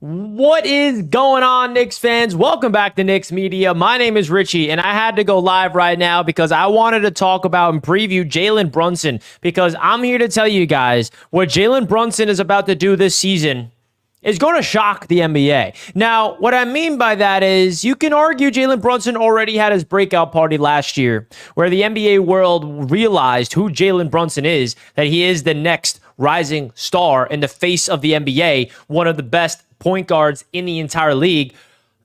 What is going on, Knicks fans? Welcome back to Knicks Media. My name is Richie, and I had to go live right now because I wanted to talk about and preview Jalen Brunson because I'm here to tell you guys what Jalen Brunson is about to do this season is going to shock the NBA. Now, what I mean by that is you can argue Jalen Brunson already had his breakout party last year where the NBA world realized who Jalen Brunson is, that he is the next rising star in the face of the NBA, one of the best point guards in the entire league.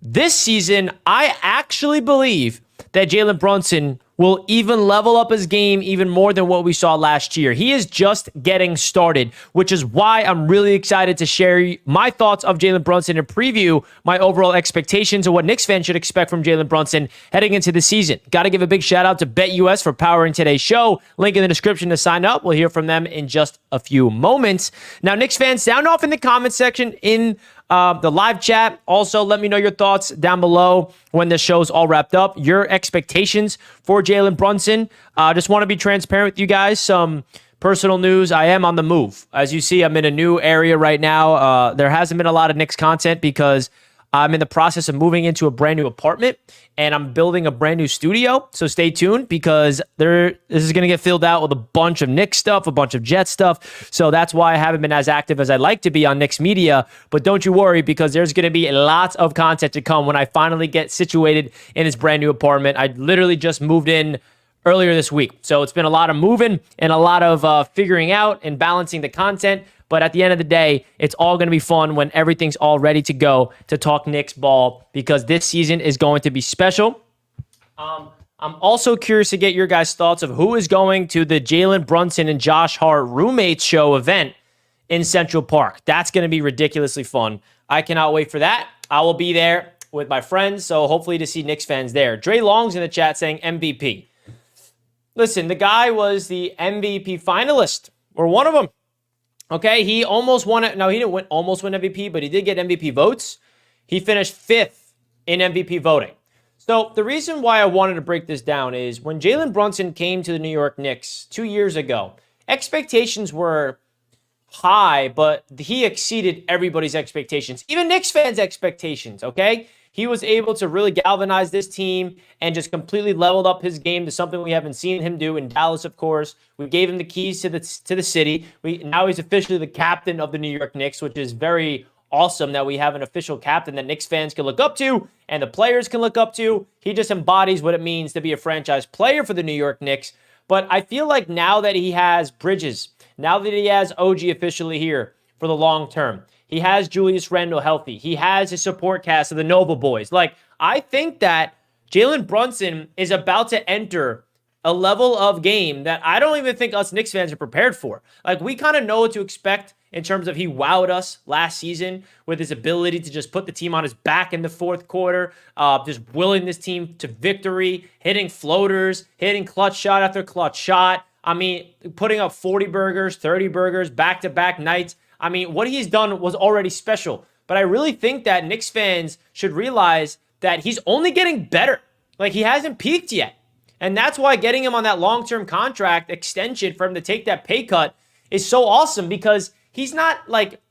This season, I actually believe that Jalen Brunson will even level up his game even more than what we saw last year. He is just getting started, which is why I'm really excited to share my thoughts of Jalen Brunson and preview my overall expectations of what Knicks fans should expect from Jalen Brunson heading into the season. Got to give a big shout out to BetUS for powering today's show. Link in the description to sign up. We'll hear from them in just a few moments. Now, Knicks fans, sound off in the comment section in the live chat. Also, let me know your thoughts down below when the show's all wrapped up. Your expectations for Jalen Brunson. Just want to be transparent with you guys. Some personal news. I am on the move. As you see, I'm in a new area right now. There hasn't been a lot of Knicks content because I'm in the process of moving into a brand new apartment and I'm building a brand new studio. So stay tuned because this is going to get filled out with a bunch of Knicks stuff, a bunch of Jets stuff. So that's why I haven't been as active as I'd like to be on Knicks Media. But don't you worry because there's going to be lots of content to come when I finally get situated in this brand new apartment. I literally just moved in earlier this week. So it's been a lot of moving and a lot of figuring out and balancing the content. But at the end of the day, it's all going to be fun when everything's all ready to go to talk Knicks ball because this season is going to be special. I'm also curious to get your guys' thoughts of who is going to the Jalen Brunson and Josh Hart Roommates Show event in Central Park. That's going to be ridiculously fun. I cannot wait for that. I will be there with my friends, so hopefully to see Knicks fans there. Dre Long's in the chat saying MVP. Listen, the guy was the MVP finalist, or one of them. Okay, he almost won it. No, he didn't almost win MVP, but he did get MVP votes. He finished 5th in MVP voting. So the reason why I wanted to break this down is when Jalen Brunson came to the New York Knicks 2 years ago, expectations were high, but he exceeded everybody's expectations, even Knicks fans' expectations, okay? He was able to really galvanize this team and just completely leveled up his game to something we haven't seen him do in Dallas, of course. We gave him the keys to the city. Now he's officially the captain of the New York Knicks, which is very awesome that we have an official captain that Knicks fans can look up to and the players can look up to. He just embodies what it means to be a franchise player for the New York Knicks. But I feel like now that he has Bridges, now that he has OG officially here for the long term, he has Julius Randle healthy. He has his support cast of the Nova Boys. Like, I think that Jalen Brunson is about to enter a level of game that I don't even think us Knicks fans are prepared for. Like, we kind of know what to expect in terms of he wowed us last season with his ability to just put the team on his back in the fourth quarter, just willing this team to victory, hitting floaters, hitting clutch shot after clutch shot. I mean, putting up 40 burgers, 30 burgers, back-to-back nights. I mean, what he's done was already special. But I really think that Knicks fans should realize that he's only getting better. Like, he hasn't peaked yet. And that's why getting him on that long-term contract extension for him to take that pay cut is so awesome because he's not, like,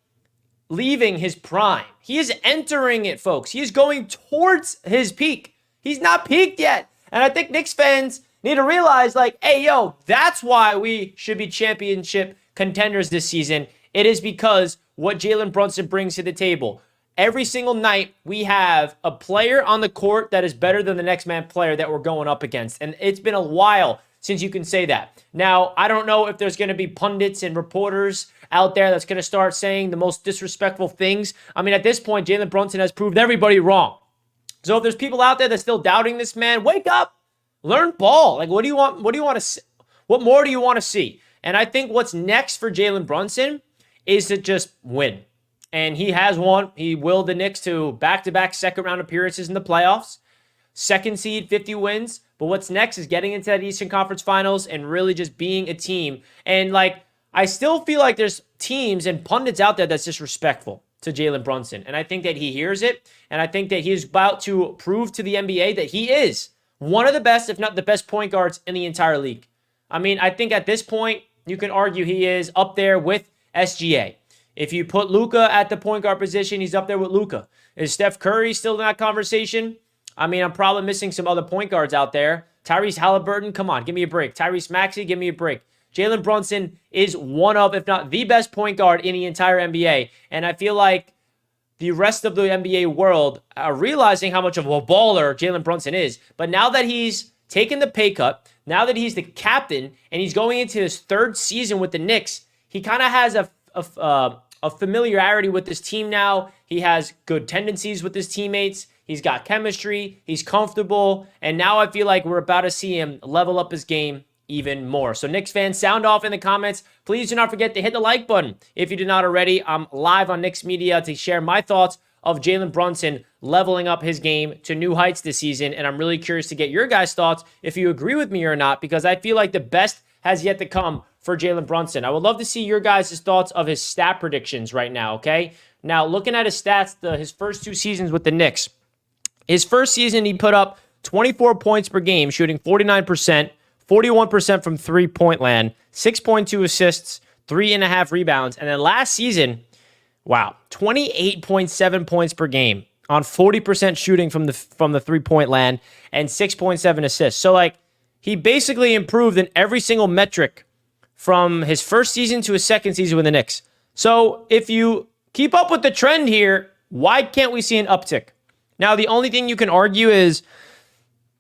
leaving his prime. He is entering it, folks. He is going towards his peak. He's not peaked yet. And I think Knicks fans need to realize, like, hey, yo, that's why we should be championship contenders this season. It is because what Jalen Brunson brings to the table. Every single night, we have a player on the court that is better than the next man player that we're going up against. And it's been a while since you can say that. Now, I don't know if there's going to be pundits and reporters out there that's going to start saying the most disrespectful things. I mean, at this point, Jalen Brunson has proved everybody wrong. So if there's people out there that's still doubting this man, wake up, learn ball. Like, what do you want to see? What more do you want to see? And I think what's next for Jalen Brunson is to just win. And he has won. He willed the Knicks to back-to-back second-round appearances in the playoffs. Second seed, 50 wins. But what's next is getting into that Eastern Conference Finals and really just being a team. And, like, I still feel like there's teams and pundits out there that's disrespectful to Jalen Brunson. And I think that he hears it. And I think that he's about to prove to the NBA that he is one of the best, if not the best point guards in the entire league. I mean, I think at this point, you can argue he is up there with SGA. If you put Luka at the point guard position, he's up there with Luka. Is Steph Curry still in that conversation? I mean, I'm probably missing some other point guards out there. Tyrese Halliburton, come on, give me a break. Tyrese Maxey, give me a break. Jalen Brunson is one of, if not the best point guard in the entire NBA. And I feel like the rest of the NBA world are realizing how much of a baller Jalen Brunson is. But now that he's taken the pay cut, now that he's the captain, and he's going into his third season with the Knicks, he kind of has a familiarity with this team now. He has good tendencies with his teammates. He's got chemistry. He's comfortable. And now I feel like we're about to see him level up his game even more. So Knicks fans, sound off in the comments. Please do not forget to hit the like button if you did not already. I'm live on Knicks Media to share my thoughts of Jalen Brunson leveling up his game to new heights this season. And I'm really curious to get your guys' thoughts if you agree with me or not, because I feel like the best has yet to come for Jalen Brunson. I would love to see your guys' thoughts of his stat predictions right now, okay? Now, looking at his stats, his first 2 seasons with the Knicks. His first season, he put up 24 points per game, shooting 49%, 41% from three-point land, 6.2 assists, 3.5 rebounds. And then last season, wow, 28.7 points per game on 40% shooting from the three-point land and 6.7 assists. So, like, he basically improved in every single metric from his first season to his second season with the Knicks. So, if you keep up with the trend here, why can't we see an uptick? Now, the only thing you can argue is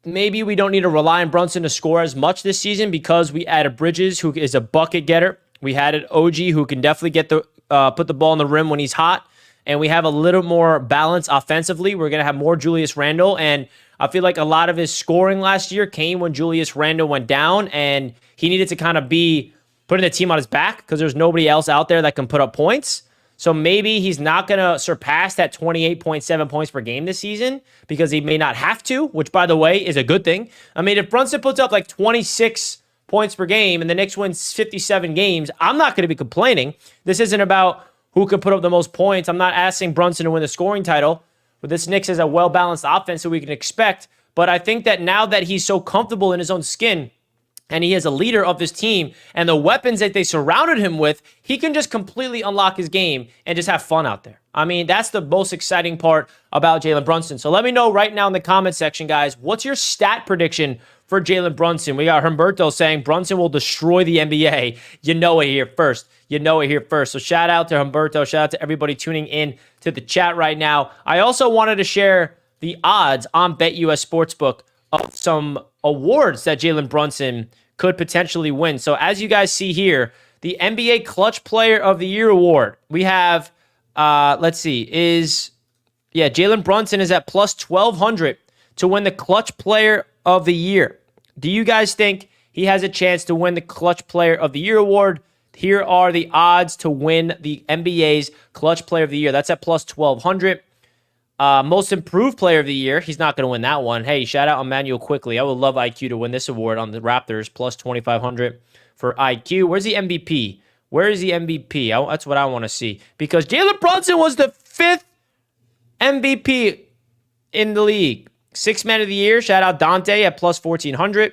maybe we don't need to rely on Brunson to score as much this season because we added Bridges, who is a bucket getter. We added OG, who can definitely get put the ball in the rim when he's hot. And we have a little more balance offensively. We're going to have more Julius Randle. And I feel like a lot of his scoring last year came when Julius Randle went down. And he needed to kind of be putting the team on his back because there's nobody else out there that can put up points. So maybe he's not going to surpass that 28.7 points per game this season because he may not have to, which, by the way, is a good thing. I mean, if Brunson puts up like 26 points per game and the Knicks wins 57 games, I'm not going to be complaining. This isn't about who can put up the most points. I'm not asking Brunson to win the scoring title, but this Knicks is a well-balanced offense that we can expect. But I think that now that he's so comfortable in his own skin, and he is a leader of this team, and the weapons that they surrounded him with, he can just completely unlock his game and just have fun out there. I mean, that's the most exciting part about Jalen Brunson. So let me know right now in the comment section, guys, what's your stat prediction for Jalen Brunson? We got Humberto saying Brunson will destroy the NBA. You know it here first. You know it here first. So shout out to Humberto. Shout out to everybody tuning in to the chat right now. I also wanted to share the odds on BetUS Sportsbook of some awards that Jalen Brunson could potentially win. So as you guys see here, the NBA Clutch Player of the Year award, we have, Jalen Brunson is at plus 1,200 to win the Clutch Player of the Year. Do you guys think he has a chance to win the Clutch Player of the Year award? Here are the odds to win the NBA's Clutch Player of the Year. That's at plus 1,200. Most Improved Player of the Year. He's not going to win that one. Hey, shout out Emmanuel Quickly. I would love IQ to win this award on the Raptors. Plus 2,500 for IQ. Where's the MVP? Where is the MVP? That's what I want to see. Because Jalen Brunson was the 5th MVP in the league. 6th Man of the Year. Shout out Dante at plus 1,400.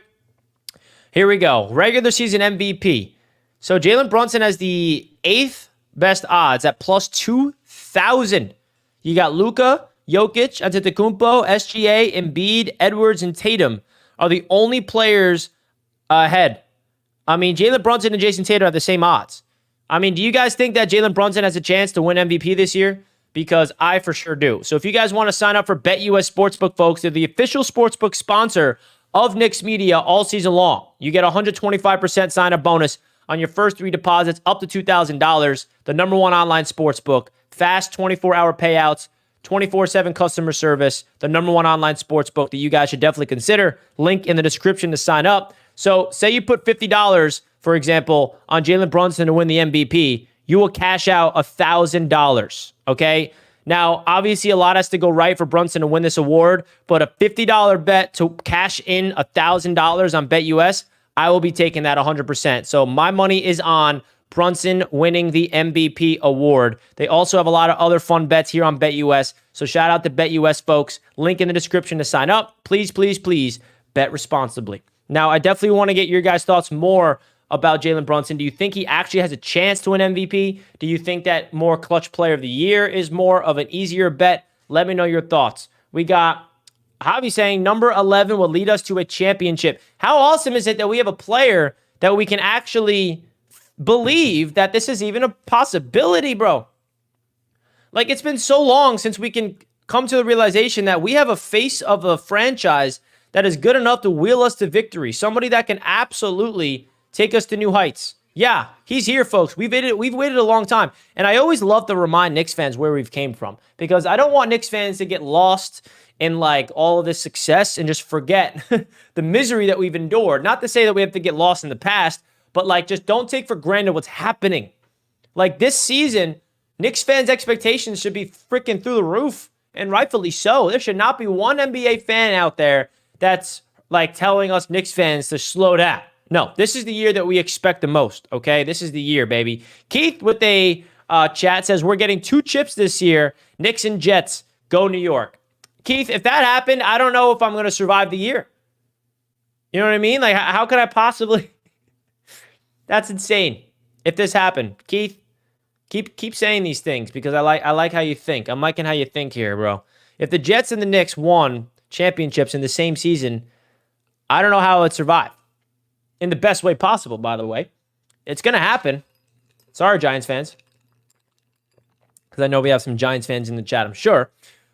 Here we go. Regular season MVP. So Jalen Brunson has the 8th best odds at plus 2,000. You got Luka, Jokic, Antetokounmpo, SGA, Embiid, Edwards, and Tatum are the only players ahead. I mean, Jalen Brunson and Jason Tatum have the same odds. I mean, do you guys think that Jalen Brunson has a chance to win MVP this year? Because I for sure do. So if you guys want to sign up for BetUS Sportsbook, folks, they're the official sportsbook sponsor of Knicks Media all season long. You get a 125% sign-up bonus on your first 3 deposits up to $2,000. The #1 online sportsbook. Fast 24-hour payouts, 24/7 customer service, the #1 online sportsbook that you guys should definitely consider. Link in the description to sign up. So say you put $50, for example, on Jalen Brunson to win the MVP, you will cash out $1,000, okay? Now, obviously, a lot has to go right for Brunson to win this award, but a $50 bet to cash in $1,000 on BetUS, I will be taking that 100%. So my money is on Brunson winning the MVP award. They also have a lot of other fun bets here on BetUS. So shout out to BetUS, folks. Link in the description to sign up. Please, please, please bet responsibly. Now, I definitely want to get your guys' thoughts more about Jalen Brunson? Do you think he actually has a chance to win MVP? Do you think that more clutch player of the year is more of an easier bet? Let me know your thoughts. We got Javi saying number 11 will lead us to a championship. How awesome is it that we have a player that we can actually believe that this is even a possibility, bro? Like, it's been so long since we can come to the realization that we have a face of a franchise that is good enough to wheel us to victory. Somebody that can absolutely take us to new heights. Yeah, he's here, folks. We've waited a long time. And I always love to remind Knicks fans where we've came from, because I don't want Knicks fans to get lost in like all of this success and just forget the misery that we've endured. Not to say that we have to get lost in the past, but like, just don't take for granted what's happening. Like, this season, Knicks fans' expectations should be freaking through the roof, and rightfully so. There should not be one NBA fan out there that's like telling us Knicks fans to slow down. No, this is the year that we expect the most, okay? This is the year, baby. Keith with a chat says, we're getting 2 chips this year. Knicks and Jets, go New York. Keith, if that happened, I don't know if I'm going to survive the year. You know what I mean? Like, how could I possibly... That's insane. If this happened. Keith, keep saying these things, because I like how you think. I'm liking how you think here, bro. If the Jets and the Knicks won championships in the same season, I don't know how it would survive. In the best way possible, by the way. It's going to happen. Sorry, Giants fans. Because I know we have some Giants fans in the chat, I'm sure.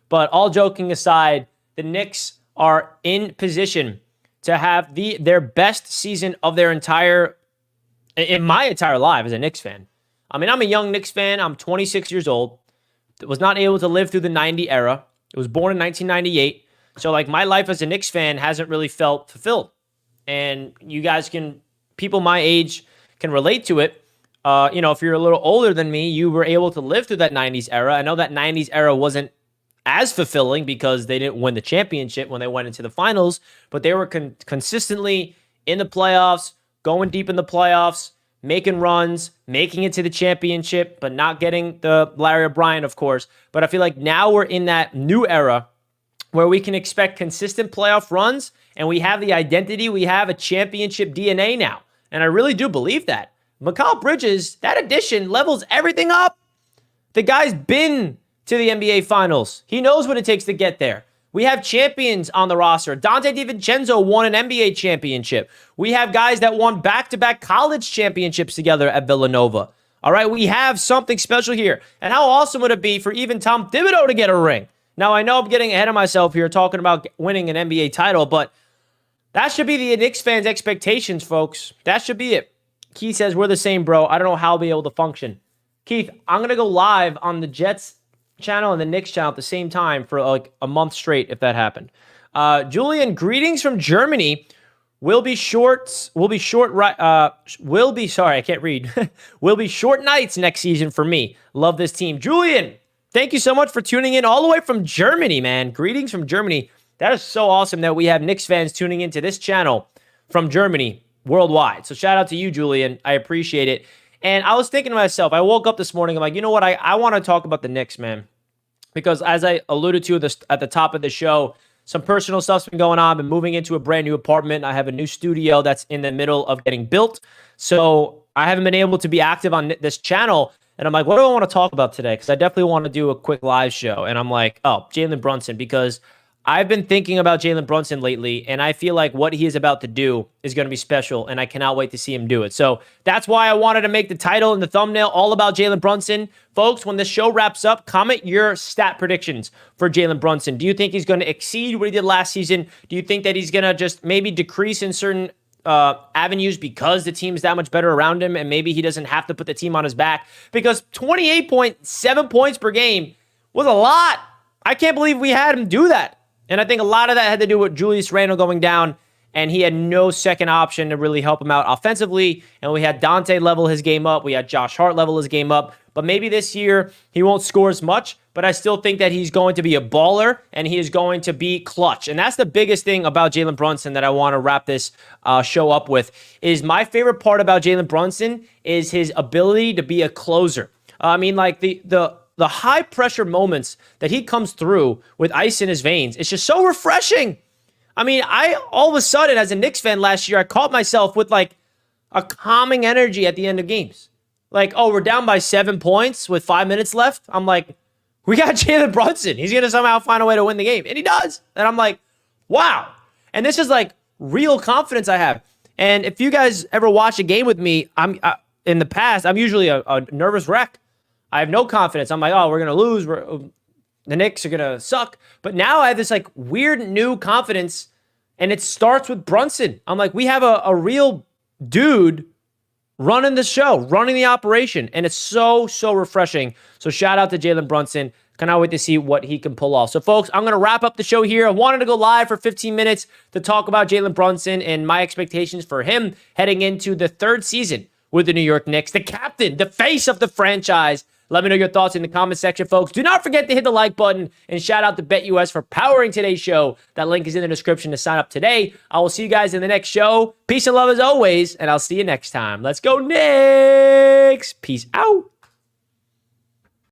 But all joking aside, the Knicks are in position to have their best season of their in my entire life as a Knicks fan. I mean, I'm a young Knicks fan. I'm 26 years old. Was not able to live through the 90 era. I was born in 1998. So, like, my life as a Knicks fan hasn't really felt fulfilled. And you guys people my age can relate to it. If you're a little older than me, you were able to live through that 90s era. I know that 90s era wasn't as fulfilling because they didn't win the championship when they went into the finals, but they were consistently in the playoffs, going deep in the playoffs, making runs, making it to the championship, but not getting the Larry O'Brien, of course. But I feel like now we're in that new era where we can expect consistent playoff runs, and we have the identity, we have a championship DNA now. And I really do believe that. Mikal Bridges, that addition levels everything up. The guy's been to the NBA Finals. He knows what it takes to get there. We have champions on the roster. Dante DiVincenzo won an NBA championship. We have guys that won back-to-back college championships together at Villanova. All right, we have something special here. And how awesome would it be for even Tom Thibodeau to get a ring? Now, I know I'm getting ahead of myself here talking about winning an NBA title, but that should be the Knicks fans' expectations, folks. That should be it. Keith says, we're the same, bro. I don't know how I'll be able to function. Keith, I'm going to go live on the Jets channel and the Knicks channel at the same time for like a month straight if that happened. Julian, greetings from Germany. Will be short nights next season for me. Love this team. Julian, thank you so much for tuning in all the way from Germany, man. Greetings from Germany. That is so awesome that we have Knicks fans tuning into this channel from Germany worldwide. So shout out to you, Julian. I appreciate it. And I was thinking to myself, I woke up this morning, I'm like, you know what? I want to talk about the Knicks, man. Because as I alluded to at the top of the show, some personal stuff's been going on. I've been moving into a brand new apartment. I have a new studio that's in the middle of getting built. So I haven't been able to be active on this channel. And I'm like, what do I want to talk about today? Because I definitely want to do a quick live show. And I'm like, oh, Jalen Brunson. Because I've been thinking about Jalen Brunson lately, and I feel like what he is about to do is going to be special, and I cannot wait to see him do it. So that's why I wanted to make the title and the thumbnail all about Jalen Brunson. Folks, when the show wraps up, comment your stat predictions for Jalen Brunson. Do you think he's going to exceed what he did last season? Do you think that he's going to just maybe decrease in certain avenues because the team's that much better around him, and maybe he doesn't have to put the team on his back? Because 28.7 points per game was a lot. I can't believe we had him do that. And I think a lot of that had to do with Julius Randle going down, and he had no second option to really help him out offensively. And we had Dante level his game up. We had Josh Hart level his game up. But maybe this year he won't score as much, but I still think that he's going to be a baller, and he is going to be clutch. And that's the biggest thing about Jalen Brunson that I want to wrap this show up with, is my favorite part about Jalen Brunson is his ability to be a closer. I mean, like the high-pressure moments that he comes through with ice in his veins, it's just so refreshing. I mean, all of a sudden, as a Knicks fan last year, I caught myself with, like, a calming energy at the end of games. Like, oh, we're down by 7 points with 5 minutes left. I'm like, we got Jalen Brunson. He's going to somehow find a way to win the game. And he does. And I'm like, wow. And this is like real confidence I have. And if you guys ever watch a game with me, in the past, I'm usually a nervous wreck. I have no confidence. I'm like, oh, we're going to lose. The Knicks are going to suck. But now I have this like weird new confidence, and it starts with Brunson. I'm like, we have a real dude running the show, running the operation, and it's so refreshing. So shout out to Jalen Brunson. Cannot wait to see what he can pull off. So, folks, I'm going to wrap up the show here. I wanted to go live for 15 minutes to talk about Jalen Brunson and my expectations for him heading into the third season with the New York Knicks, the captain, the face of the franchise. Let me know your thoughts in the comment section, folks. Do not forget to hit the like button, and shout out to BetUS for powering today's show. That link is in the description to sign up today. I will see you guys in the next show. Peace and love as always, and I'll see you next time. Let's go, Knicks! Peace out.